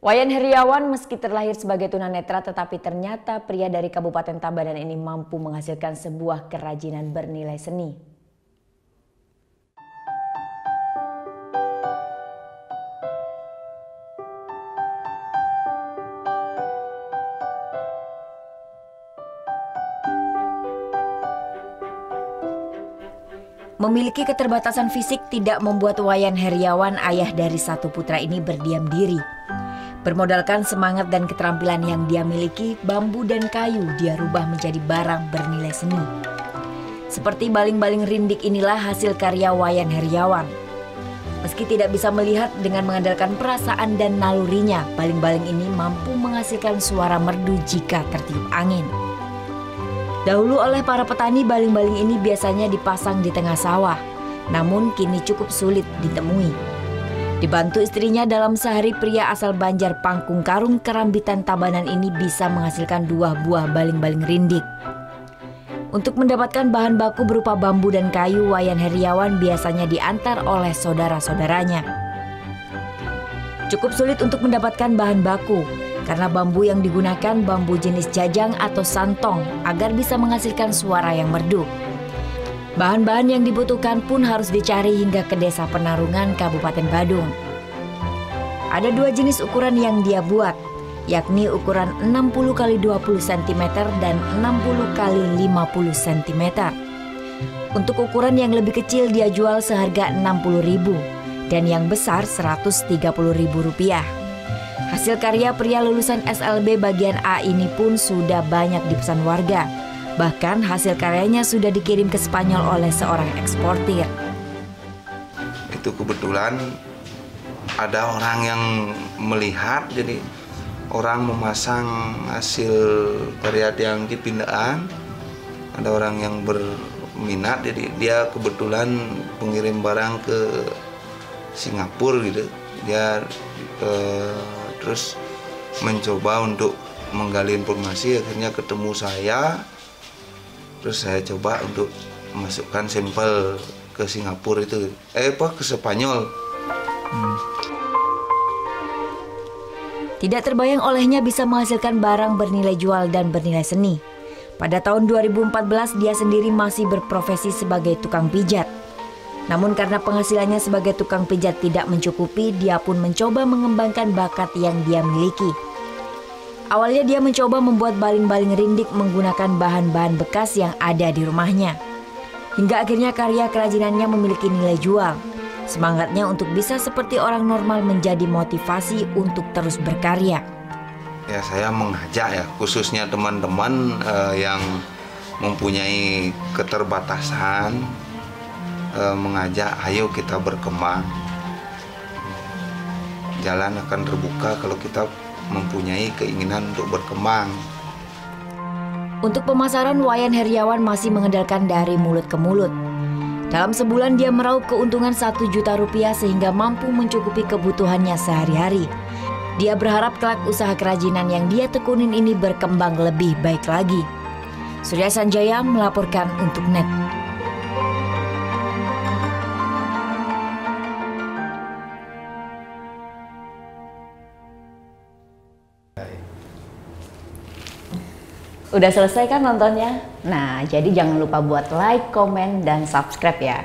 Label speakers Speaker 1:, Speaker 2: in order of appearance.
Speaker 1: Wayan Heriawan meski terlahir sebagai tunanetra tetapi ternyata pria dari Kabupaten Tabanan ini mampu menghasilkan sebuah kerajinan bernilai seni. Memiliki keterbatasan fisik tidak membuat Wayan Heriawan, ayah dari satu putra ini, berdiam diri. Bermodalkan semangat dan keterampilan yang dia miliki, bambu dan kayu dia rubah menjadi barang bernilai seni. Seperti baling-baling rindik inilah hasil karya Wayan Heriawan. Meski tidak bisa melihat, dengan mengandalkan perasaan dan nalurinya, baling-baling ini mampu menghasilkan suara merdu jika tertiup angin. Dahulu oleh para petani, baling-baling ini biasanya dipasang di tengah sawah, namun kini cukup sulit ditemui. Dibantu istrinya, dalam sehari pria asal Banjar Pangkung Karung, Kerambitan Tabanan ini bisa menghasilkan 2 buah baling-baling rindik. Untuk mendapatkan bahan baku berupa bambu dan kayu, Wayan Heriawan biasanya diantar oleh saudara-saudaranya. Cukup sulit untuk mendapatkan bahan baku, karena bambu yang digunakan bambu jenis jajang atau santong agar bisa menghasilkan suara yang merdu. Bahan-bahan yang dibutuhkan pun harus dicari hingga ke Desa Penarungan, Kabupaten Badung. Ada 2 jenis ukuran yang dia buat, yakni ukuran 60 x 20 cm dan 60 x 50 cm. Untuk ukuran yang lebih kecil dia jual seharga Rp60.000 dan yang besar Rp130.000. Hasil karya pria lulusan SLB bagian A ini pun sudah banyak dipesan warga. Bahkan hasil karyanya sudah dikirim ke Spanyol oleh seorang eksportir.
Speaker 2: Itu kebetulan ada orang yang melihat, jadi orang memasang hasil karya yang dipindaan. Ada orang yang berminat, jadi dia kebetulan pengirim barang ke Singapura gitu. Dia terus mencoba untuk menggali informasi, akhirnya ketemu saya, terus saya coba untuk memasukkan sampel ke Singapura itu, ke Spanyol.
Speaker 1: Tidak terbayang olehnya bisa menghasilkan barang bernilai jual dan bernilai seni. Pada tahun 2014 dia sendiri masih berprofesi sebagai tukang pijat. Namun karena penghasilannya sebagai tukang pijat tidak mencukupi, dia pun mencoba mengembangkan bakat yang dia miliki. Awalnya dia mencoba membuat baling-baling rindik menggunakan bahan-bahan bekas yang ada di rumahnya. Hingga akhirnya karya kerajinannya memiliki nilai jual. Semangatnya untuk bisa seperti orang normal menjadi motivasi untuk terus berkarya.
Speaker 2: Ya, saya mengajak ya, khususnya teman-teman yang mempunyai keterbatasan, mengajak ayo kita berkembang. Jalan akan terbuka kalau kita mempunyai keinginan untuk berkembang.
Speaker 1: Untuk pemasaran, Wayan Heriawan masih mengandalkan dari mulut ke mulut. Dalam sebulan dia meraup keuntungan Rp1 juta sehingga mampu mencukupi kebutuhannya sehari-hari. Dia berharap kelak usaha kerajinan yang dia tekunin ini berkembang lebih baik lagi. Surya Sanjaya melaporkan untuk NET. Udah selesai kan nontonnya? Nah, jadi jangan lupa buat like, komen, dan subscribe ya.